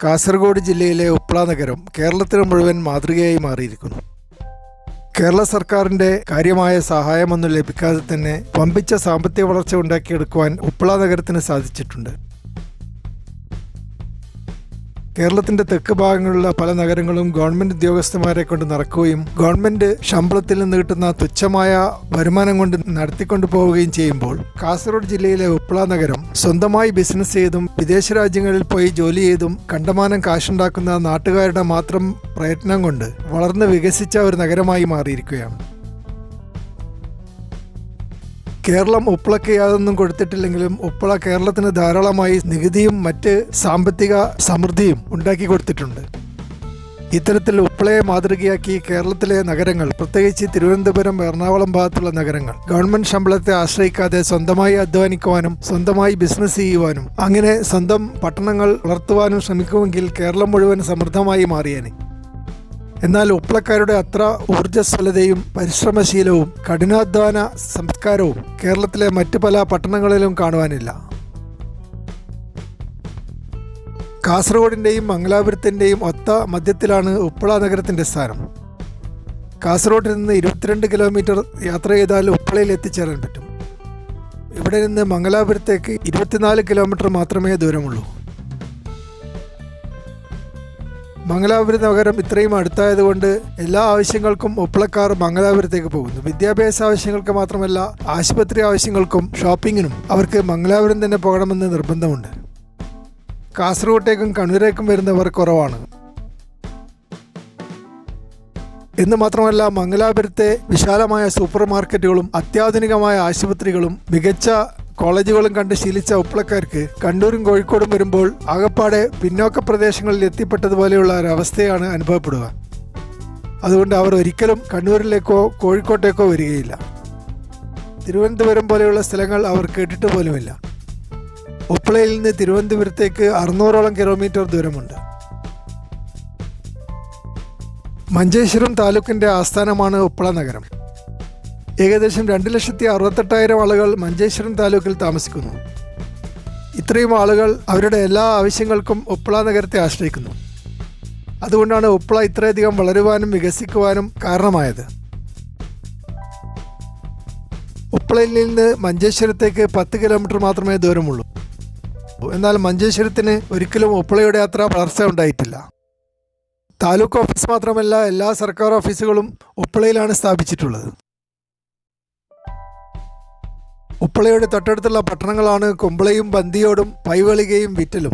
കാസർഗോഡ് ജില്ലയിലെ ഉപ്പള നഗരം കേരളത്തിന് മുഴുവൻ മാതൃകയായി മാറിയിരിക്കുന്നു. കേരള സർക്കാരിൻ്റെ കാര്യമായ സഹായമൊന്നും ലഭിക്കാതെ തന്നെ വമ്പിച്ച സാമ്പത്തിക വളർച്ച ഉണ്ടാക്കിയെടുക്കുവാൻ ഉപ്പള നഗരത്തിന് സാധിച്ചിട്ടുണ്ട്. കേരളത്തിൻ്റെ തെക്ക് ഭാഗങ്ങളിലുള്ള പല നഗരങ്ങളും ഗവൺമെൻറ് ഉദ്യോഗസ്ഥന്മാരെ കൊണ്ട് നടക്കുകയും ഗവൺമെൻറ് ശമ്പളത്തിൽ നിന്ന് കിട്ടുന്ന തുച്ഛമായ വരുമാനം കൊണ്ട് നടത്തിക്കൊണ്ടു പോവുകയും ചെയ്യുമ്പോൾ കാസർഗോഡ് ജില്ലയിലെ ഉപ്പള നഗരം സ്വന്തമായി ബിസിനസ് ചെയ്തും വിദേശ രാജ്യങ്ങളിൽ പോയി ജോലി ചെയ്തും കണ്ടമാനം കാശുണ്ടാക്കുന്ന നാട്ടുകാരുടെ മാത്രം പ്രയത്നം കൊണ്ട് വളർന്ന് വികസിച്ച ഒരു നഗരമായി മാറിയിരിക്കുകയാണ്. കേരളം ഉപ്പളയ്ക്ക് യാതൊന്നും കൊടുത്തിട്ടില്ലെങ്കിലും ഉപ്പള കേരളത്തിന് ധാരാളമായി നികുതിയും മറ്റ് സാമ്പത്തിക സമൃദ്ധിയും ഉണ്ടാക്കി കൊടുത്തിട്ടുണ്ട്. ഇത്തരത്തിൽ ഉപ്പളയെ മാതൃകയാക്കി കേരളത്തിലെ നഗരങ്ങൾ, പ്രത്യേകിച്ച് തിരുവനന്തപുരം, എറണാകുളം ഭാഗത്തുള്ള നഗരങ്ങൾ ഗവൺമെന്റ് ശമ്പളത്തെ ആശ്രയിക്കാതെ സ്വന്തമായി അധ്വാനിക്കുവാനും സ്വന്തമായി ബിസിനസ് ചെയ്യുവാനും അങ്ങനെ സ്വന്തം പട്ടണങ്ങൾ വളർത്തുവാനും ശ്രമിക്കുമെങ്കിൽ കേരളം മുഴുവൻ സമൃദ്ധമായി മാറിയേനെ. എന്നാൽ ഉപ്പളക്കാരുടെ അത്ര ഊർജ്ജസ്വലതയും പരിശ്രമശീലവും കഠിനാധ്വാന സംസ്കാരവും കേരളത്തിലെ മറ്റു പല പട്ടണങ്ങളിലും കാണുവാനില്ല. കാസർഗോഡിൻ്റെയും മംഗലാപുരത്തിൻ്റെയും ഒത്ത മധ്യത്തിലാണ് ഉപ്പള നഗരത്തിൻ്റെ സ്ഥാനം. കാസർഗോഡിൽ നിന്ന് 22 കിലോമീറ്റർ യാത്ര ചെയ്താൽ ഉപ്പളയിൽ എത്തിച്ചേരാൻ പറ്റും. ഇവിടെ നിന്ന് മംഗലാപുരത്തേക്ക് 24 കിലോമീറ്റർ മാത്രമേ ദൂരമുള്ളൂ. മംഗലാപുരം നഗരം ഇത്രയും അടുത്തായതുകൊണ്ട് എല്ലാ ആവശ്യങ്ങൾക്കും ഉപ്പളക്കാർ മംഗലാപുരത്തേക്ക് പോകുന്നു. വിദ്യാഭ്യാസ ആവശ്യങ്ങൾക്ക് മാത്രമല്ല, ആശുപത്രി ആവശ്യങ്ങൾക്കും ഷോപ്പിങ്ങിനും അവർക്ക് മംഗലാപുരം തന്നെ പോകണമെന്ന് നിർബന്ധമുണ്ട്. കാസർഗോട്ടേക്കും കണ്ണൂരേക്കും വരുന്നവർ കുറവാണ്. എന്ന് മാത്രമല്ല, മംഗലാപുരത്തെ വിശാലമായ സൂപ്പർ മാർക്കറ്റുകളും അത്യാധുനികമായ ആശുപത്രികളും മികച്ച കോളേജുകളും കണ്ട് ശീലിച്ച ഉപ്പളക്കാർക്ക് കണ്ണൂരും കോഴിക്കോടും വരുമ്പോൾ ആകപ്പാടെ പിന്നോക്ക പ്രദേശങ്ങളിൽ എത്തിപ്പെട്ടതുപോലെയുള്ള ഒരവസ്ഥയാണ് അനുഭവപ്പെടുക. അതുകൊണ്ട് അവർ ഒരിക്കലും കണ്ണൂരിലേക്കോ കോഴിക്കോട്ടേക്കോ വരികയില്ല. തിരുവനന്തപുരം പോലെയുള്ള സ്ഥലങ്ങൾ അവർ കേട്ടിട്ട് പോലുമില്ല. ഉപ്പളയിൽ നിന്ന് തിരുവനന്തപുരത്തേക്ക് 600ഓളം കിലോമീറ്റർ ദൂരമുണ്ട്. മഞ്ചേശ്വരം താലൂക്കിൻ്റെ ആസ്ഥാനമാണ് ഉപ്പള നഗരം. ഏകദേശം 2,68,000 ആളുകൾ മഞ്ചേശ്വരം താലൂക്കിൽ താമസിക്കുന്നു. ഇത്രയും ആളുകൾ അവരുടെ എല്ലാ ആവശ്യങ്ങൾക്കും ഉപ്പള നഗരത്തെ ആശ്രയിക്കുന്നു. അതുകൊണ്ടാണ് ഉപ്പള ഇത്രയധികം വളരുവാനും വികസിക്കുവാനും കാരണമായത്. ഉപ്പളയിൽ നിന്ന് മഞ്ചേശ്വരത്തേക്ക് 10 കിലോമീറ്റർ മാത്രമേ ദൂരമുള്ളൂ. എന്നാൽ മഞ്ചേശ്വരത്തിന് ഒരിക്കലും ഉപ്പളയുടെ അത്ര വളർച്ച ഉണ്ടായിട്ടില്ല. താലൂക്ക് ഓഫീസ് മാത്രമല്ല, എല്ലാ സർക്കാർ ഓഫീസുകളും ഉപ്പളയിലാണ് സ്ഥാപിച്ചിട്ടുള്ളത്. ഉപ്പളയുടെ തൊട്ടടുത്തുള്ള പട്ടണങ്ങളാണ് കുമ്പളയും ബന്ദിയോടും പൈവളികയും വിറ്റലും.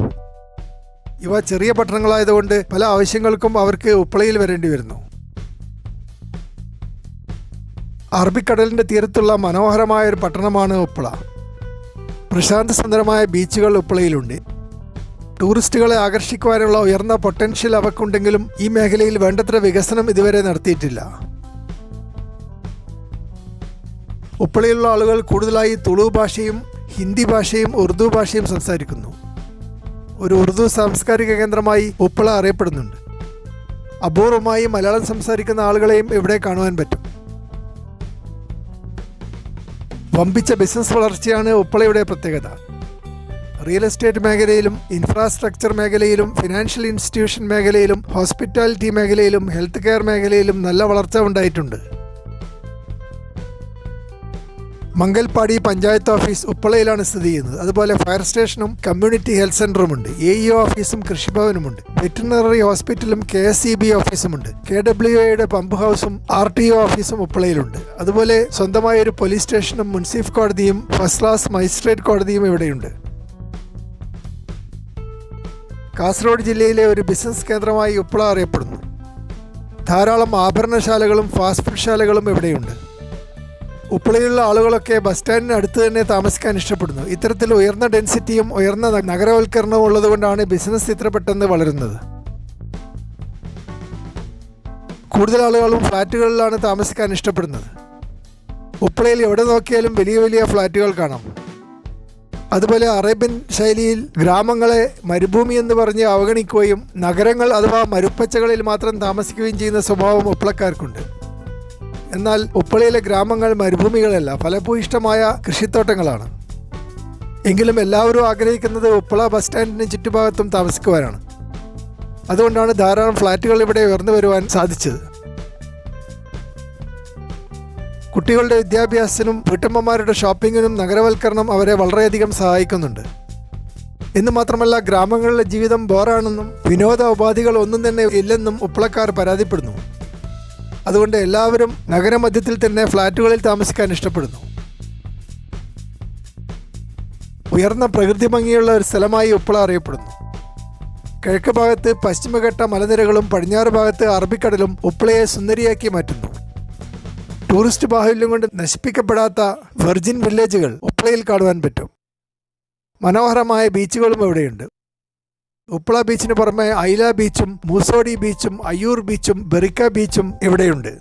ഇവ ചെറിയ പട്ടണങ്ങളായതുകൊണ്ട് പല ആവശ്യങ്ങൾക്കും അവർക്ക് ഉപ്പളയിൽ വരേണ്ടി വരുന്നു. അറബിക്കടലിൻ്റെ തീരത്തുള്ള മനോഹരമായ ഒരു പട്ടണമാണ് ഉപ്പള. പ്രശാന്ത സുന്ദരമായ ബീച്ചുകൾ ഉപ്പളയിലുണ്ട്. ടൂറിസ്റ്റുകളെ ആകർഷിക്കുവാനുള്ള ഉയർന്ന പൊട്ടൻഷ്യൽ അവക്കുണ്ടെങ്കിലും ഈ മേഖലയിൽ വേണ്ടത്ര വികസനം ഇതുവരെ നടത്തിയിട്ടില്ല. ഉപ്പളയിലുള്ള ആളുകൾ കൂടുതലായി തുളു ഭാഷയും ഹിന്ദി ഭാഷയും ഉറുദു ഭാഷയും സംസാരിക്കുന്നു. ഒരു ഉറുദു സാംസ്കാരിക കേന്ദ്രമായി ഉപ്പള അറിയപ്പെടുന്നുണ്ട്. അപൂർവമായി മലയാളം സംസാരിക്കുന്ന ആളുകളെയും ഇവിടെ കാണുവാൻ പറ്റും. വമ്പിച്ച ബിസിനസ് വളർച്ചയാണ് ഉപ്പളയുടെ പ്രത്യേകത. റിയൽ എസ്റ്റേറ്റ് മേഖലയിലും ഇൻഫ്രാസ്ട്രക്ചർ മേഖലയിലും ഫിനാൻഷ്യൽ ഇൻസ്റ്റിറ്റ്യൂഷൻ മേഖലയിലും ഹോസ്പിറ്റാലിറ്റി മേഖലയിലും ഹെൽത്ത് കെയർ മേഖലയിലും നല്ല വളർച്ച ഉണ്ടായിട്ടുണ്ട്. മംഗൽപാടി പഞ്ചായത്ത് ഓഫീസ് ഉപ്പളയിലാണ് സ്ഥിതി ചെയ്യുന്നത്. അതുപോലെ ഫയർ സ്റ്റേഷനും കമ്മ്യൂണിറ്റി ഹെൽത്ത് സെൻ്ററുമുണ്ട്. AEO ഓഫീസും കൃഷിഭവനുമുണ്ട്. വെറ്റിനറി ഹോസ്പിറ്റലും KSEB ഓഫീസുമുണ്ട്. KWAയുടെ പമ്പ് ഹൗസും RTO ഓഫീസും ഉപ്പളയിലുണ്ട്. അതുപോലെ സ്വന്തമായ ഒരു പോലീസ് സ്റ്റേഷനും മുൻസിഫ് കോടതിയും ഫസ്റ്റ് ക്ലാസ് മജിസ്ട്രേറ്റ് കോടതിയും ഇവിടെയുണ്ട്. കാസർഗോഡ് ജില്ലയിലെ ഒരു ബിസിനസ് കേന്ദ്രമായി ഉപ്പള അറിയപ്പെടുന്നു. ധാരാളം ആഭരണശാലകളും ഫാസ്റ്റ് ഫുഡ് ശാലകളും ഇവിടെയുണ്ട്. ഉപ്പളയിലുള്ള ആളുകളൊക്കെ ബസ് സ്റ്റാൻഡിന് അടുത്ത് തന്നെ താമസിക്കാൻ ഇഷ്ടപ്പെടുന്നു. ഇത്തരത്തിൽ ഉയർന്ന ഡെൻസിറ്റിയും ഉയർന്ന നഗരവൽക്കരണവും ഉള്ളതുകൊണ്ടാണ് ബിസിനസ് ഇത്ര പെട്ടെന്ന് വളരുന്നത്. കൂടുതൽ ആളുകളും ഫ്ലാറ്റുകളിലാണ് താമസിക്കാൻ ഇഷ്ടപ്പെടുന്നത്. ഉപ്പളയിൽ എവിടെ നോക്കിയാലും വലിയ വലിയ ഫ്ലാറ്റുകൾ കാണാം. അതുപോലെ അറേബ്യൻ ശൈലിയിൽ ഗ്രാമങ്ങളെ മരുഭൂമി എന്ന് പറഞ്ഞ് അവഗണിക്കുകയും നഗരങ്ങൾ അഥവാ മരുപ്പച്ചകളിൽ മാത്രം താമസിക്കുകയും ചെയ്യുന്ന സ്വഭാവം ഉപ്പളക്കാർക്കുണ്ട്. എന്നാൽ ഉപ്പളയിലെ ഗ്രാമങ്ങൾ മരുഭൂമികളല്ല, ഫലഭൂയിഷ്ടമായ കൃഷിത്തോട്ടങ്ങളാണ്. എങ്കിലും എല്ലാവരും ആഗ്രഹിക്കുന്നത് ഉപ്പള ബസ് സ്റ്റാൻഡിന് ചുറ്റുഭാഗത്തും താമസിക്കുവാനാണ്. അതുകൊണ്ടാണ് ധാരാളം ഫ്ലാറ്റുകൾ ഇവിടെ ഉയർന്നു വരുവാൻ സാധിച്ചത്. കുട്ടികളുടെ വിദ്യാഭ്യാസത്തിനും വീട്ടമ്മമാരുടെ ഷോപ്പിങ്ങിനും നഗരവൽക്കരണം അവരെ വളരെയധികം സഹായിക്കുന്നുണ്ട്. എന്ന് മാത്രമല്ല, ഗ്രാമങ്ങളിലെ ജീവിതം ബോറാണെന്നും വിനോദ ഉപാധികൾ ഒന്നും തന്നെ ഇല്ലെന്നും ഉപ്പളക്കാർ പരാതിപ്പെടുന്നു. അതുകൊണ്ട് എല്ലാവരും നഗരമധ്യത്തിൽ തന്നെ ഫ്ലാറ്റുകളിൽ താമസിക്കാൻ ഇഷ്ടപ്പെടുന്നു. ഉയർന്ന പ്രകൃതി ഭംഗിയുള്ള ഒരു സ്ഥലമായി ഉപ്പള അറിയപ്പെടുന്നു. കിഴക്ക് ഭാഗത്ത് പശ്ചിമഘട്ട മലനിരകളും പടിഞ്ഞാറ് ഭാഗത്ത് അറബിക്കടലും ഉപ്പളയെ സുന്ദരിയാക്കി മാറ്റുന്നു. ടൂറിസ്റ്റ് ബാഹുല്യം കൊണ്ട് നശിപ്പിക്കപ്പെടാത്ത വെർജിൻ വില്ലേജുകൾ ഉപ്പളയിൽ കാണുവാൻ പറ്റും. മനോഹരമായ ബീച്ചുകളും ഇവിടെയുണ്ട്. ഉപ്പള ബീച്ചിന് പുറമെ ഐല ബീച്ചും മൂസോടി ബീച്ചും അയ്യൂർ ബീച്ചും ബെറിക്ക ബീച്ചും ഇവിടെയുണ്ട്.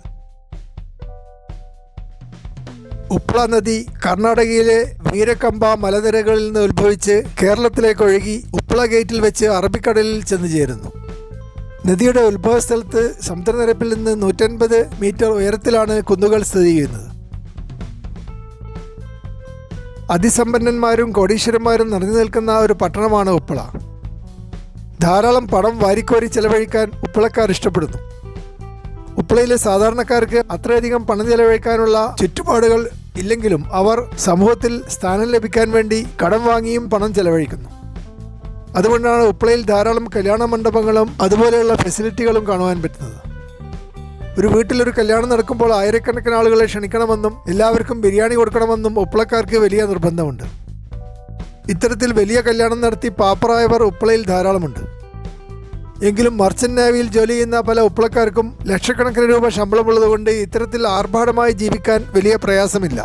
ഉപ്പള നദി കർണാടകയിലെ വീരകമ്പ മലനിരകളിൽ നിന്ന് ഉത്ഭവിച്ച് കേരളത്തിലേക്ക് ഒഴുകി ഉപ്പള ഗേറ്റിൽ വെച്ച് അറബിക്കടലിൽ ചെന്ന് ചേരുന്നു. നദിയുടെ ഉത്ഭവസ്ഥലത്ത് സമുദ്രനിരപ്പിൽ നിന്ന് 150 മീറ്റർ ഉയരത്തിലാണ് കുന്നുകൾ സ്ഥിതി ചെയ്യുന്നത്. അതിസമ്പന്നന്മാരും കോടീശ്വരന്മാരും നിറഞ്ഞു നിൽക്കുന്ന ഒരു പട്ടണമാണ് ഉപ്പള. ധാരാളം പണം വാരിക്കോരി ചെലവഴിക്കാൻ ഉപ്പളക്കാർ ഇഷ്ടപ്പെടുന്നു. ഉപ്പളയിലെ സാധാരണക്കാർക്ക് അത്രയധികം പണം ചെലവഴിക്കാനുള്ള ചുറ്റുപാടുകൾ ഇല്ലെങ്കിലും അവർ സമൂഹത്തിൽ സ്ഥാനം ലഭിക്കാൻ വേണ്ടി കടം വാങ്ങിയും പണം ചെലവഴിക്കുന്നു. അതുകൊണ്ടാണ് ഉപ്പളയിൽ ധാരാളം കല്യാണ മണ്ഡപങ്ങളും അതുപോലെയുള്ള ഫെസിലിറ്റികളും കാണുവാൻ പറ്റുന്നത്. ഒരു വീട്ടിലൊരു കല്യാണം നടക്കുമ്പോൾ ആയിരക്കണക്കിന് ആളുകളെ ക്ഷണിക്കണമെന്നും എല്ലാവർക്കും ബിരിയാണി കൊടുക്കണമെന്നും ഉപ്പളക്കാർക്ക് വലിയ നിർബന്ധമുണ്ട്. ഇത്തരത്തിൽ വലിയ കല്യാണം നടത്തി പാപ്പറായവർ ഉപ്പളയിൽ ധാരാളമുണ്ട്. എങ്കിലും മർച്ചന്റ് നേവിയിൽ ജോലി ചെയ്യുന്ന പല ഉപ്പളക്കാർക്കും ലക്ഷക്കണക്കിന് രൂപ ശമ്പളമുള്ളതുകൊണ്ട് ഇത്തരത്തിൽ ആർഭാടമായി ജീവിക്കാൻ വലിയ പ്രയാസമില്ല.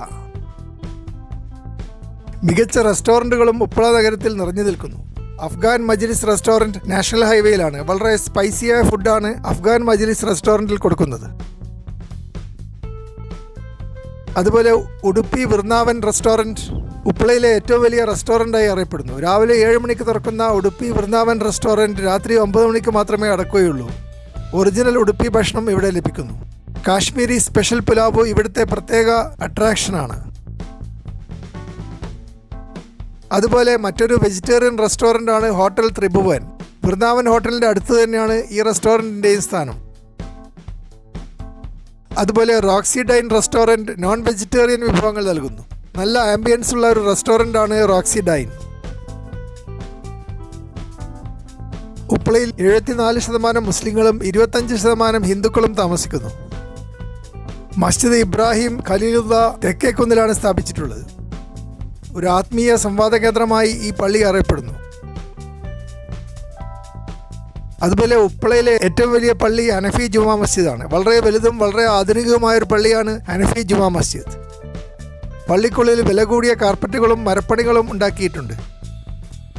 മികച്ച റെസ്റ്റോറൻറ്റുകളും ഉപ്പള നഗരത്തിൽ നിറഞ്ഞു നിൽക്കുന്നു. അഫ്ഗാൻ മജ്ലിസ് റെസ്റ്റോറൻറ്റ് നാഷണൽ ഹൈവേയിലാണ്. വളരെ സ്പൈസിയായ ഫുഡാണ് അഫ്ഗാൻ മജ്ലിസ് റെസ്റ്റോറൻറ്റിൽ കൊടുക്കുന്നത്. അതുപോലെ ഉടുപ്പി വൃന്ദാവൻ റെസ്റ്റോറൻറ്റ് ഉപ്പളയിലെ ഏറ്റവും വലിയ റെസ്റ്റോറൻറ്റായി അറിയപ്പെടുന്നു. രാവിലെ 7 മണിക്ക് തുറക്കുന്ന ഉടുപ്പി വൃന്ദാവൻ റെസ്റ്റോറൻറ്റ് രാത്രി 9 മണിക്ക് മാത്രമേ അടക്കുകയുള്ളൂ. ഒറിജിനൽ ഉടുപ്പി ഭക്ഷണം ഇവിടെ ലഭിക്കുന്നു. കാശ്മീരി സ്പെഷ്യൽ പുലാവ് ഇവിടുത്തെ പ്രത്യേക അട്രാക്ഷനാണ്. അതുപോലെ മറ്റൊരു വെജിറ്റേറിയൻ റെസ്റ്റോറൻ്റാണ് ഹോട്ടൽ ത്രിഭുവൻ. വൃന്ദാവൻ ഹോട്ടലിൻ്റെ അടുത്ത് തന്നെയാണ് ഈ റെസ്റ്റോറൻറ്റിൻ്റെയും സ്ഥാനം. അതുപോലെ റോക്സി ഡൈൻ റെസ്റ്റോറൻറ്റ് നോൺ വെജിറ്റേറിയൻ വിഭവങ്ങൾ നൽകുന്നു. നല്ല ആംബിയൻസ് ഉള്ള ഒരു റെസ്റ്റോറൻ്റാണ് റോക്സി ഡൈൻ. ഉപ്പളയിൽ 74% മുസ്ലിങ്ങളും 25% ഹിന്ദുക്കളും താമസിക്കുന്നു. മസ്ജിദ് ഇബ്രാഹിം ഖലീലുള്ള തെക്കേക്കുന്നിലാണ് സ്ഥാപിച്ചിട്ടുള്ളത്. ഒരു ആത്മീയ സംവാദ കേന്ദ്രമായി ഈ പള്ളി അറിയപ്പെടുന്നു. അതുപോലെ ഉപ്പളയിലെ ഏറ്റവും വലിയ പള്ളി ഹനഫി ജുമാ മസ്ജിദാണ്. വളരെ വലുതും വളരെ ആധുനികവുമായൊരു പള്ളിയാണ് ഹനഫി ജുമാ മസ്ജിദ്. പള്ളിക്കുള്ളിൽ വില കൂടിയ കാർപ്പറ്റുകളും മരപ്പണികളും ഉണ്ടാക്കിയിട്ടുണ്ട്.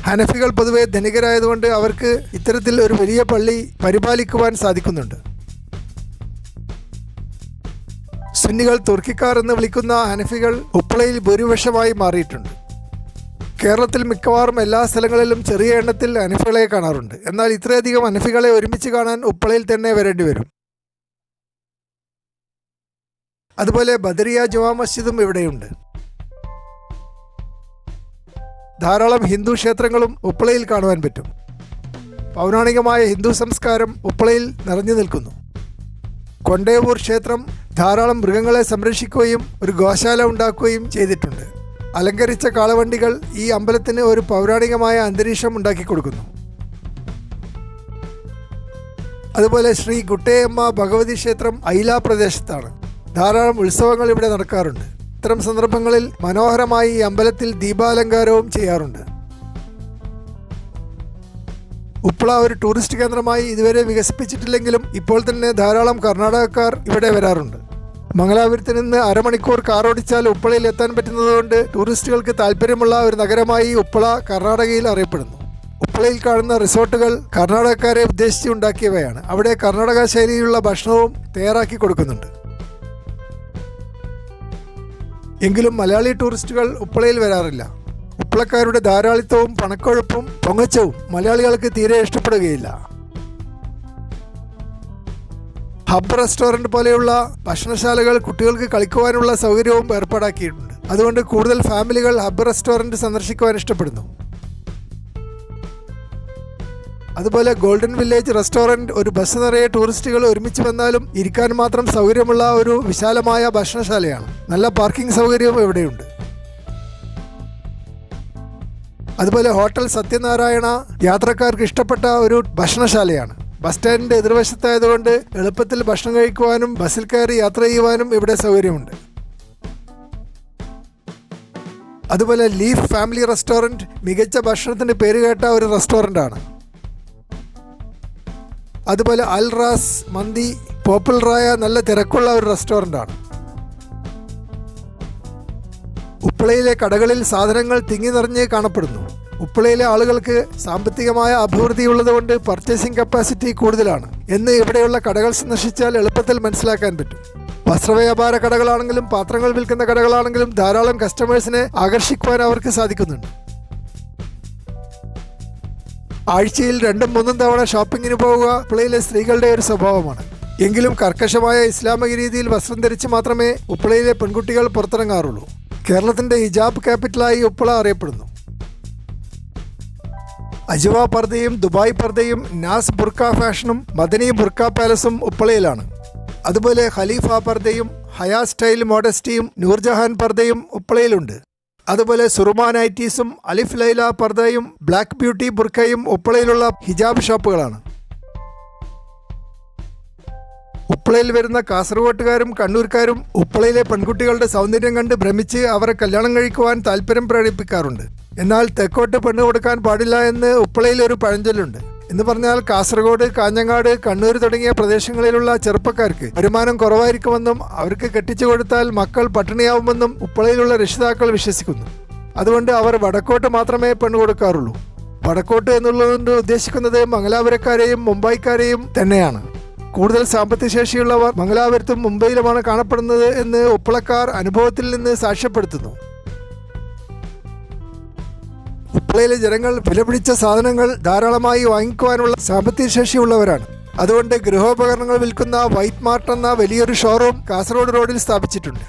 ഹനഫികൾ പൊതുവെ ധനികരായതുകൊണ്ട് അവർക്ക് ഇത്തരത്തിൽ ഒരു വലിയ പള്ളി പരിപാലിക്കുവാൻ സാധിക്കുന്നുണ്ട്. സുന്നികൾ തുർക്കിക്കാർ എന്ന് വിളിക്കുന്ന ഹനഫികൾ ഉപ്പളയിൽ ഭൂരിപക്ഷമായി മാറിയിട്ടുണ്ട്. കേരളത്തിൽ മിക്കവാറും എല്ലാ സ്ഥലങ്ങളിലും ചെറിയ എണ്ണത്തിൽ ഹനഫികളെ കാണാറുണ്ട്. എന്നാൽ ഇത്രയധികം ഹനഫികളെ ഒരുമിച്ച് കാണാൻ ഉപ്പളയിൽ തന്നെ വരേണ്ടി വരും. അതുപോലെ ബദരിയ ജുമാ മസ്ജിദും ഇവിടെയുണ്ട്. ധാരാളം ഹിന്ദു ക്ഷേത്രങ്ങളും ഉപ്പളയിൽ കാണുവാൻ പറ്റും. പൗരാണികമായ ഹിന്ദു സംസ്കാരം ഉപ്പളയിൽ നിറഞ്ഞു നിൽക്കുന്നു. കൊണ്ടേവൂർ ക്ഷേത്രം ധാരാളം മൃഗങ്ങളെ സംരക്ഷിക്കുകയും ഒരു ഗോശാല ഉണ്ടാക്കുകയും ചെയ്തിട്ടുണ്ട്. അലങ്കരിച്ച കാളവണ്ടികൾ ഈ അമ്പലത്തിന് ഒരു പൗരാണികമായ അന്തരീക്ഷം ഉണ്ടാക്കി കൊടുക്കുന്നു. അതുപോലെ ശ്രീ ഗുട്ടേയമ്മ ഭഗവതി ക്ഷേത്രം ഐല പ്രദേശത്താണ്. ധാരാളം ഉത്സവങ്ങൾ ഇവിടെ നടക്കാറുണ്ട്. ഇത്തരം സന്ദർഭങ്ങളിൽ മനോഹരമായി ഈ അമ്പലത്തിൽ ദീപാലങ്കാരവും ചെയ്യാറുണ്ട്. ഉപ്പള ഒരു ടൂറിസ്റ്റ് കേന്ദ്രമായി ഇതുവരെ വികസിപ്പിച്ചിട്ടില്ലെങ്കിലും ഇപ്പോൾ തന്നെ ധാരാളം കർണാടകക്കാർ ഇവിടെ വരാറുണ്ട്. മംഗലാപുരത്ത് നിന്ന് അരമണിക്കൂർ കാർ ഓടിച്ചാൽ ഉപ്പളയിൽ എത്താൻ പറ്റുന്നതുകൊണ്ട് ടൂറിസ്റ്റുകൾക്ക് താല്പര്യമുള്ള ഒരു നഗരമായി ഉപ്പള കർണാടകയിൽ അറിയപ്പെടുന്നു. ഉപ്പളയിൽ കാണുന്ന റിസോർട്ടുകൾ കർണാടകക്കാരെ ഉദ്ദേശിച്ച് ഉണ്ടാക്കിയവയാണ്. അവിടെ കർണാടക ശൈലിയിലുള്ള ഭക്ഷണവും തയ്യാറാക്കി കൊടുക്കുന്നുണ്ട്. എങ്കിലും മലയാളി ടൂറിസ്റ്റുകൾ ഉപ്പളയിൽ വരാറില്ല. ഉപ്പളക്കാരുടെ ധാരാളിത്തവും പണക്കൊഴുപ്പും പൊങ്ങച്ചവും മലയാളികൾക്ക് തീരെ ഇഷ്ടപ്പെടുകയില്ല. ഹബ്ബ് റെസ്റ്റോറൻറ്റ് പോലെയുള്ള ഭക്ഷണശാലകൾ കുട്ടികൾക്ക് കളിക്കുവാനുള്ള സൗകര്യവും ഏർപ്പാടാക്കിയിട്ടുണ്ട്. അതുകൊണ്ട് കൂടുതൽ ഫാമിലികൾ ഹബ്ബ് റെസ്റ്റോറൻറ്റ് സന്ദർശിക്കുവാൻ ഇഷ്ടപ്പെടുന്നു. അതുപോലെ ഗോൾഡൻ വില്ലേജ് റെസ്റ്റോറൻറ്റ് ഒരു ബസ് നിറയെ ടൂറിസ്റ്റുകൾ ഒരുമിച്ച് വന്നാലും ഇരിക്കാൻ മാത്രം സൗകര്യമുള്ള ഒരു വിശാലമായ ഭക്ഷണശാലയാണ്. നല്ല പാർക്കിംഗ് സൗകര്യവും ഇവിടെയുണ്ട്. അതുപോലെ ഹോട്ടൽ സത്യനാരായണ യാത്രക്കാർക്ക് ഇഷ്ടപ്പെട്ട ഒരു ഭക്ഷണശാലയാണ്. ബസ് സ്റ്റാൻഡിൻ്റെ എതിർവശത്തായതുകൊണ്ട് എളുപ്പത്തിൽ ഭക്ഷണം കഴിക്കുവാനും ബസ്സിൽ കയറി യാത്ര ചെയ്യുവാനും ഇവിടെ സൗകര്യമുണ്ട്. അതുപോലെ ലീഫ് ഫാമിലി റെസ്റ്റോറൻറ്റ് മികച്ച ഭക്ഷണത്തിന് പേരുകേട്ട ഒരു റെസ്റ്റോറൻ്റാണ്. അതുപോലെ അൽ റാസ് മന്തി പോപ്പുലറായ നല്ല തിരക്കുള്ള ഒരു റെസ്റ്റോറൻ്റാണ്. ഉപ്പളയിലെ കടകളിൽ സാധനങ്ങൾ തിങ്ങി നിറഞ്ഞ് കാണപ്പെടുന്നു. ഉപ്പളയിലെ ആളുകൾക്ക് സാമ്പത്തികമായ അഭിവൃദ്ധിയുള്ളതുകൊണ്ട് പർച്ചേസിംഗ് കപ്പാസിറ്റി കൂടുതലാണ് എന്ന് ഇവിടെയുള്ള കടകൾ സന്ദർശിച്ചാൽ എളുപ്പത്തിൽ മനസ്സിലാക്കാൻ പറ്റും. വസ്ത്രവ്യാപാര കടകളാണെങ്കിലും പാത്രങ്ങൾ വിൽക്കുന്ന കടകളാണെങ്കിലും ധാരാളം കസ്റ്റമേഴ്സിനെ ആകർഷിക്കുവാൻ അവർക്ക് സാധിക്കുന്നുണ്ട്. ആഴ്ചയിൽ 2-3 തവണ ഷോപ്പിങ്ങിന് പോവുക ഉപ്പളയിലെ സ്ത്രീകളുടെ ഒരു സ്വഭാവമാണ്. എങ്കിലും കർക്കശമായ ഇസ്ലാമിക രീതിയിൽ വസ്ത്രം ധരിച്ച് മാത്രമേ ഉപ്പളയിലെ പെൺകുട്ടികൾ പുറത്തിറങ്ങാറുള്ളൂ. കേരളത്തിൻ്റെ ഹിജാബ് ക്യാപിറ്റലായി ഉപ്പള അറിയപ്പെടുന്നു. അജ്വ പർദയും ദുബായ് പർദയും നാസ് ബുർക്ക ഫാഷനും മദനി ബുർക്ക പാലസും ഉപ്പളയിലാണ്. അതുപോലെ ഖലീഫ പർദയും ഹയാ സ്റ്റൈൽ മോഡസ്റ്റിയും നൂർജഹാൻ പർദയും ഉപ്പളയിലുണ്ട്. അതുപോലെ സുറുമ നൈറ്റീസും അലിഫ് ലൈല പർദയും ബ്ലാക്ക് ബ്യൂട്ടി ബുർക്കയും ഉപ്പളയിലുള്ള ഹിജാബ് ഷോപ്പുകളാണ്. ഉപ്പളയിൽ വരുന്ന കാസർഗോട്ടുകാരും കണ്ണൂർക്കാരും ഉപ്പളയിലെ പെൺകുട്ടികളുടെ സൗന്ദര്യം കണ്ട് ഭ്രമിച്ച് അവരെ കല്യാണം കഴിക്കുവാൻ താല്പര്യം പ്രകടിപ്പിക്കാറുണ്ട്. എന്നാൽ തെക്കോട്ട് പെണ്ണ് കൊടുക്കാൻ പാടില്ല എന്ന് ഉപ്പളയിൽ ഒരു പഴഞ്ചൊല്ലുണ്ട്. എന്ന് പറഞ്ഞാൽ കാസർഗോഡ്, കാഞ്ഞങ്ങാട്, കണ്ണൂർ തുടങ്ങിയ പ്രദേശങ്ങളിലുള്ള ചെറുപ്പക്കാർക്ക് വരുമാനം കുറവായിരിക്കുമെന്നും അവർക്ക് കെട്ടിച്ചു കൊടുത്താൽ മക്കൾ പട്ടിണിയാവുമെന്നും ഉപ്പളയിലുള്ള രക്ഷിതാക്കൾ വിശ്വസിക്കുന്നു. അതുകൊണ്ട് അവർ വടക്കോട്ട് മാത്രമേ പെണ്ണ് കൊടുക്കാറുള്ളൂ. വടക്കോട്ട് എന്നുള്ളതുകൊണ്ട് ഉദ്ദേശിക്കുന്നത് മംഗലാപുരക്കാരെയും മുംബൈക്കാരെയും തന്നെയാണ്. കൂടുതൽ സാമ്പത്തിക ശേഷിയുള്ളവർ മംഗലാപുരത്തും മുംബൈയിലുമാണ് കാണപ്പെടുന്നത് എന്ന് ഉപ്പളക്കാർ അനുഭവത്തിൽ നിന്ന് സാക്ഷ്യപ്പെടുത്തുന്നു. ഉപ്പളയിലെ ജനങ്ങൾ വിലപിടിച്ച സാധനങ്ങൾ ധാരാളമായി വാങ്ങിക്കുവാനുള്ള സാമ്പത്തിക ശേഷിയുള്ളവരാണ്. അതുകൊണ്ട് ഗൃഹോപകരണങ്ങൾ വിൽക്കുന്ന വൈറ്റ് മാർട്ട് എന്ന വലിയൊരു ഷോറൂം കാസർഗോഡ് റോഡിൽ സ്ഥാപിച്ചിട്ടുണ്ട്.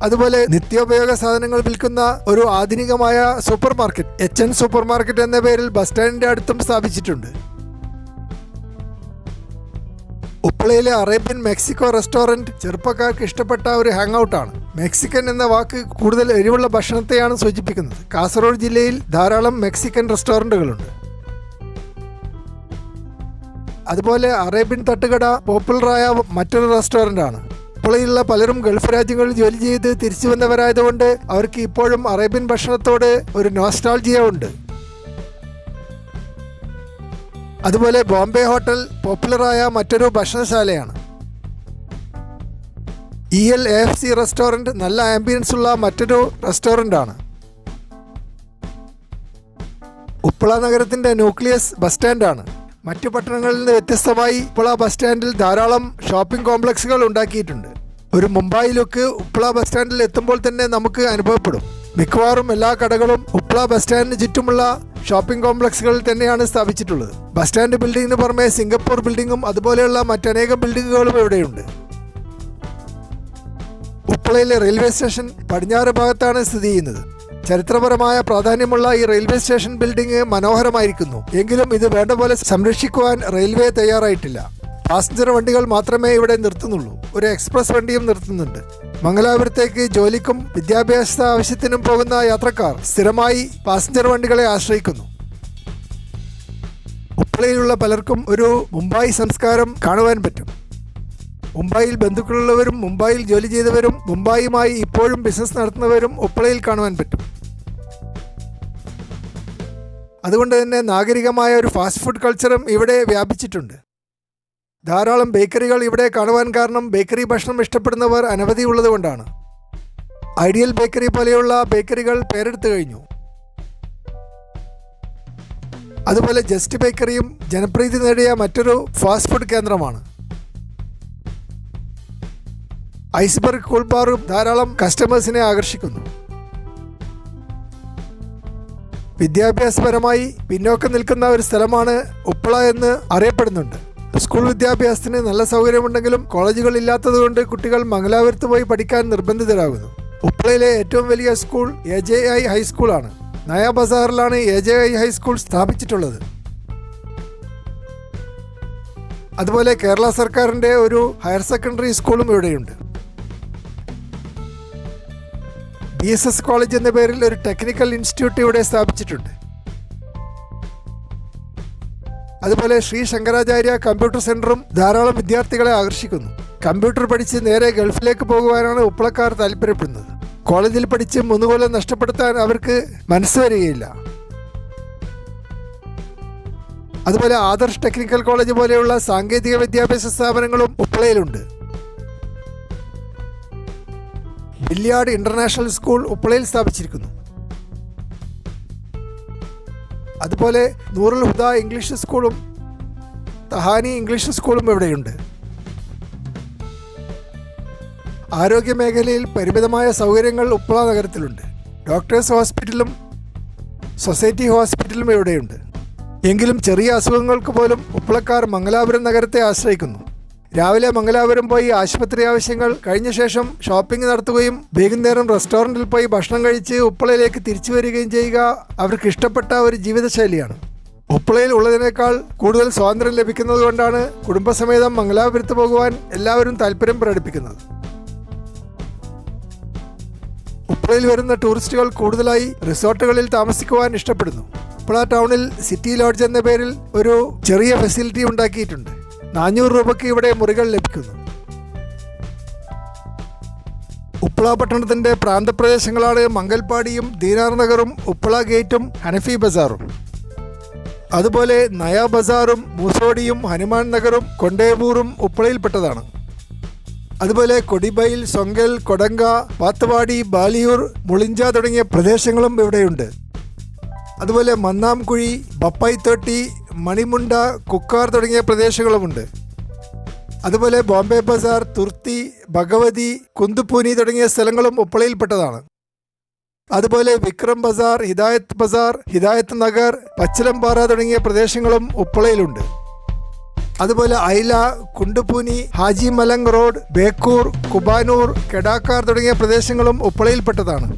അതുപോലെ നിത്യോപയോഗ സാധനങ്ങൾ വിൽക്കുന്ന ഒരു ആധുനികമായ super market HN super market എന്ന പേരിൽ ബസ് സ്റ്റാൻഡിന്റെ അടുത്തും സ്ഥാപിച്ചിട്ടുണ്ട്. ഉപ്പളയിലെ അറേബ്യൻ മെക്സിക്കോ റെസ്റ്റോറൻറ്റ് ചെറുപ്പക്കാർക്ക് ഇഷ്ടപ്പെട്ട ഒരു ഹാങ് ഔട്ടാണ്. മെക്സിക്കൻ എന്ന വാക്ക് കൂടുതൽ എരിവുള്ള ഭക്ഷണത്തെയാണ് സൂചിപ്പിക്കുന്നത്. കാസർഗോഡ് ജില്ലയിൽ ധാരാളം മെക്സിക്കൻ റെസ്റ്റോറൻറ്റുകളുണ്ട്. അതുപോലെ അറേബ്യൻ തട്ടുകട പോപ്പുലറായ മറ്റൊരു റെസ്റ്റോറൻ്റാണ്. ഉപ്പളയിലുള്ള പലരും ഗൾഫ് രാജ്യങ്ങളിൽ ജോലി ചെയ്ത് തിരിച്ചു വന്നവരായതുകൊണ്ട് അവർക്ക് ഇപ്പോഴും അറേബ്യൻ ഭക്ഷണത്തോട് ഒരു നോസ്റ്റാൾജിയ ഉണ്ട്. അതുപോലെ ബോംബെ ഹോട്ടൽ പോപ്പുലറായ മറ്റൊരു ഭക്ഷണശാലയാണ്. ELAFC റെസ്റ്റോറൻറ്റ് നല്ല ആംബിയൻസ് ഉള്ള മറ്റൊരു റെസ്റ്റോറൻ്റാണ്. ഉപ്പള നഗരത്തിൻ്റെ ന്യൂക്ലിയസ് ബസ് സ്റ്റാൻഡാണ്. മറ്റു പട്ടണങ്ങളിൽ നിന്ന് വ്യത്യസ്തമായി ഉപ്പള ബസ് സ്റ്റാൻഡിൽ ധാരാളം ഷോപ്പിംഗ് കോംപ്ലക്സുകൾ ഉണ്ടാക്കിയിട്ടുണ്ട്. ഒരു മുംബൈ ലുക്ക് ഉപ്പള ബസ് സ്റ്റാൻഡിൽ എത്തുമ്പോൾ തന്നെ നമുക്ക് അനുഭവപ്പെടും. മിക്കവാറും എല്ലാ കടകളും ഉപ്പള ബസ് സ്റ്റാൻഡിന് ചുറ്റുമുള്ള ഷോപ്പിംഗ് കോംപ്ലക്സുകളിൽ തന്നെയാണ് സ്ഥാപിച്ചിട്ടുള്ളത്. ബസ് സ്റ്റാൻഡ് ബിൽഡിങ്ങിന് പുറമെ സിംഗപ്പൂർ ബിൽഡിങ്ങും അതുപോലെയുള്ള മറ്റനേകം ബിൽഡിങ്ങുകളും ഇവിടെയുണ്ട്. ഉപ്പളയിലെ റെയിൽവേ സ്റ്റേഷൻ പടിഞ്ഞാറ് ഭാഗത്താണ് സ്ഥിതി ചെയ്യുന്നത്. ചരിത്രപരമായ പ്രാധാന്യമുള്ള ഈ റെയിൽവേ സ്റ്റേഷൻ ബിൽഡിംഗ് മനോഹരമായിരിക്കുന്നു. എങ്കിലും ഇത് വേണ്ട പോലെ സംരക്ഷിക്കുവാൻ റെയിൽവേ തയ്യാറായിട്ടില്ല. പാസഞ്ചർ വണ്ടികൾ മാത്രമേ ഇവിടെ നിർത്തുന്നുള്ളൂ. ഒരു എക്സ്പ്രസ് വണ്ടിയും നിർത്തുന്നുണ്ട്. മംഗലാപുരത്തേക്ക് ജോലിക്കും വിദ്യാഭ്യാസ ആവശ്യത്തിനും പോകുന്ന യാത്രക്കാർ സ്ഥിരമായി പാസഞ്ചർ വണ്ടികളെ ആശ്രയിക്കുന്നു. ഉപ്പളയിലുള്ള പലർക്കും ഒരു മുംബൈ സംസ്കാരം കാണുവാൻ പറ്റും. മുംബൈയിൽ ബന്ധുക്കളുള്ളവരും മുംബൈയിൽ ജോലി ചെയ്തവരും മുംബൈയുമായി ഇപ്പോഴും ബിസിനസ് നടത്തുന്നവരും ഉപ്പളയിൽ കാണുവാൻ പറ്റും. അതുകൊണ്ട് തന്നെ നാഗരികമായ ഒരു ഫാസ്റ്റ് ഫുഡ് കൾച്ചറും ഇവിടെ വ്യാപിച്ചിട്ടുണ്ട്. ധാരാളം ബേക്കറികൾ ഇവിടെ കാണുവാൻ കാരണം ബേക്കറി ഭക്ഷണം ഇഷ്ടപ്പെടുന്നവർ അനവധി ഉള്ളതുകൊണ്ടാണ്. ഐഡിയൽ ബേക്കറി പോലെയുള്ള ബേക്കറികൾ പേരെടുത്തു കഴിഞ്ഞു. അതുപോലെ ജസ്റ്റ് ബേക്കറിയും ജനപ്രീതി നേടിയ മറ്റൊരു ഫാസ്റ്റ് ഫുഡ് കേന്ദ്രമാണ്. ഐസ്ബർഗ് കൂൾ ബാറും ധാരാളം കസ്റ്റമേഴ്സിനെ ആകർഷിക്കുന്നു. വിദ്യാഭ്യാസപരമായി പിന്നോക്കം നിൽക്കുന്ന ഒരു സ്ഥലമാണ് ഉപ്പള എന്ന് അറിയപ്പെടുന്നുണ്ട്. സ്കൂൾ വിദ്യാഭ്യാസത്തിന് നല്ല സൗകര്യമുണ്ടെങ്കിലും കോളേജുകൾ ഇല്ലാത്തതുകൊണ്ട് കുട്ടികൾ മംഗലാപുരത്ത് പോയി പഠിക്കാൻ നിർബന്ധിതരാകുന്നു. ഉപ്പളയിലെ ഏറ്റവും വലിയ സ്കൂൾ AJI ഹൈസ്കൂളാണ്. നയാ ബസാറിലാണ് AJI ഹൈസ്കൂൾ സ്ഥാപിച്ചിട്ടുള്ളത്. അതുപോലെ കേരള സർക്കാരിൻ്റെ ഒരു ഹയർ സെക്കൻഡറി സ്കൂളും ഇവിടെയുണ്ട്. BSS കോളേജ് എന്ന പേരിൽ ഒരു ടെക്നിക്കൽ ഇൻസ്റ്റിറ്റ്യൂട്ട് ഇവിടെ സ്ഥാപിച്ചിട്ടുണ്ട്. അതുപോലെ ശ്രീ ശങ്കരാചാര്യ കമ്പ്യൂട്ടർ സെൻ്ററും ധാരാളം വിദ്യാർത്ഥികളെ ആകർഷിക്കുന്നു. കമ്പ്യൂട്ടർ പഠിച്ച് നേരെ ഗൾഫിലേക്ക് പോകുവാനാണ് ഉപ്പളക്കാർ താല്പര്യപ്പെടുന്നത്. കോളേജിൽ പഠിച്ച് 3 കൊല്ലം നഷ്ടപ്പെടുത്താൻ അവർക്ക് മനസ്സ് വരികയില്ല. അതുപോലെ ആദർശ് ടെക്നിക്കൽ കോളേജ് പോലെയുള്ള സാങ്കേതിക വിദ്യാഭ്യാസ സ്ഥാപനങ്ങളും ഉപ്പളയിലുണ്ട്. ബില്യാർഡ് ഇന്റർനാഷണൽ സ്കൂൾ ഉപ്പളയിൽ സ്ഥാപിച്ചിരിക്കുന്നു. അതുപോലെ നൂറുൽ ഹുദ ഇംഗ്ലീഷ് സ്കൂളും തഹാനി ഇംഗ്ലീഷ് സ്കൂളും ഇവിടെയുണ്ട്. ആരോഗ്യ മേഖലയിൽ പരിമിതമായ സൗകര്യങ്ങൾ ഉപ്പള നഗരത്തിലുണ്ട്. ഡോക്ടേഴ്സ് ഹോസ്പിറ്റലും സൊസൈറ്റി ഹോസ്പിറ്റലും ഇവിടെയുണ്ട്. എങ്കിലും ചെറിയ അസുഖങ്ങൾക്ക് പോലും ഉപ്പളക്കാർ മംഗലാപുരം നഗരത്തെ ആശ്രയിക്കുന്നു. രാവിലെ മംഗലാപുരം പോയി ആശുപത്രി ആവശ്യങ്ങൾ കഴിഞ്ഞ ശേഷം ഷോപ്പിംഗ് നടത്തുകയും വൈകുന്നേരം റെസ്റ്റോറൻറ്റിൽ പോയി ഭക്ഷണം കഴിച്ച് ഉപ്പളയിലേക്ക് തിരിച്ചു വരികയും ചെയ്യുക അവർക്ക് ഇഷ്ടപ്പെട്ട ഒരു ജീവിതശൈലിയാണ്. ഉപ്പളയിൽ ഉള്ളതിനേക്കാൾ കൂടുതൽ സ്വാതന്ത്ര്യം ലഭിക്കുന്നത് കൊണ്ടാണ് കുടുംബസമേതം മംഗലാപുരത്ത് പോകുവാൻ എല്ലാവരും താല്പര്യം പ്രകടിപ്പിക്കുന്നത്. ഉപ്പളയിൽ വരുന്ന ടൂറിസ്റ്റുകൾ കൂടുതലായി റിസോർട്ടുകളിൽ താമസിക്കുവാൻ ഇഷ്ടപ്പെടുന്നു. ഉപ്പള ടൗണിൽ സിറ്റി ലോഡ്ജ് എന്ന പേരിൽ ഒരു ചെറിയ ഫെസിലിറ്റി ഉണ്ടാക്കിയിട്ടുണ്ട്. 400 രൂപയ്ക്ക് ഇവിടെ മുറികൾ ലഭിക്കുന്നു. ഉപ്പള പട്ടണത്തിൻ്റെ പ്രാന്തപ്രദേശങ്ങളാണ് മംഗൽപാടിയും ദീനാർ നഗറും ഉപ്പള ഗേറ്റും ഹനഫി ബസാറും. അതുപോലെ നയാ ബസാറും മൂസോടിയും ഹനുമാൻ നഗറും കൊണ്ടേപൂറും ഉപ്പളയിൽപ്പെട്ടതാണ്. അതുപോലെ കൊടിബൈൽ, സൊങ്കൽ, കൊടങ്ക, പാത്തുവാടി, ബാലിയൂർ, മുളിഞ്ച തുടങ്ങിയ പ്രദേശങ്ങളും ഇവിടെയുണ്ട്. അതുപോലെ മന്നാംകുഴി, ബപ്പായിത്തോട്ടി, മണിമുണ്ട, കുക്കാർ തുടങ്ങിയ പ്രദേശങ്ങളുമുണ്ട്. അതുപോലെ ബോംബെ ബസാർ, തുർത്തി, ഭഗവതി, കുന്തുപൂനി തുടങ്ങിയ സ്ഥലങ്ങളും ഉപ്പളയിൽപ്പെട്ടതാണ്. അതുപോലെ വിക്രം ബസാർ, ഹിദായത്ത് നഗർ, പച്ചിലംപാറ തുടങ്ങിയ പ്രദേശങ്ങളും ഉപ്പളയിലുണ്ട്. അതുപോലെ ഐല, കുണ്ടുപൂനി, ഹാജി മലങ് റോഡ്, ബേക്കൂർ, കുബാനൂർ, കെടാക്കാർ തുടങ്ങിയ പ്രദേശങ്ങളും ഉപ്പളയിൽപ്പെട്ടതാണ്.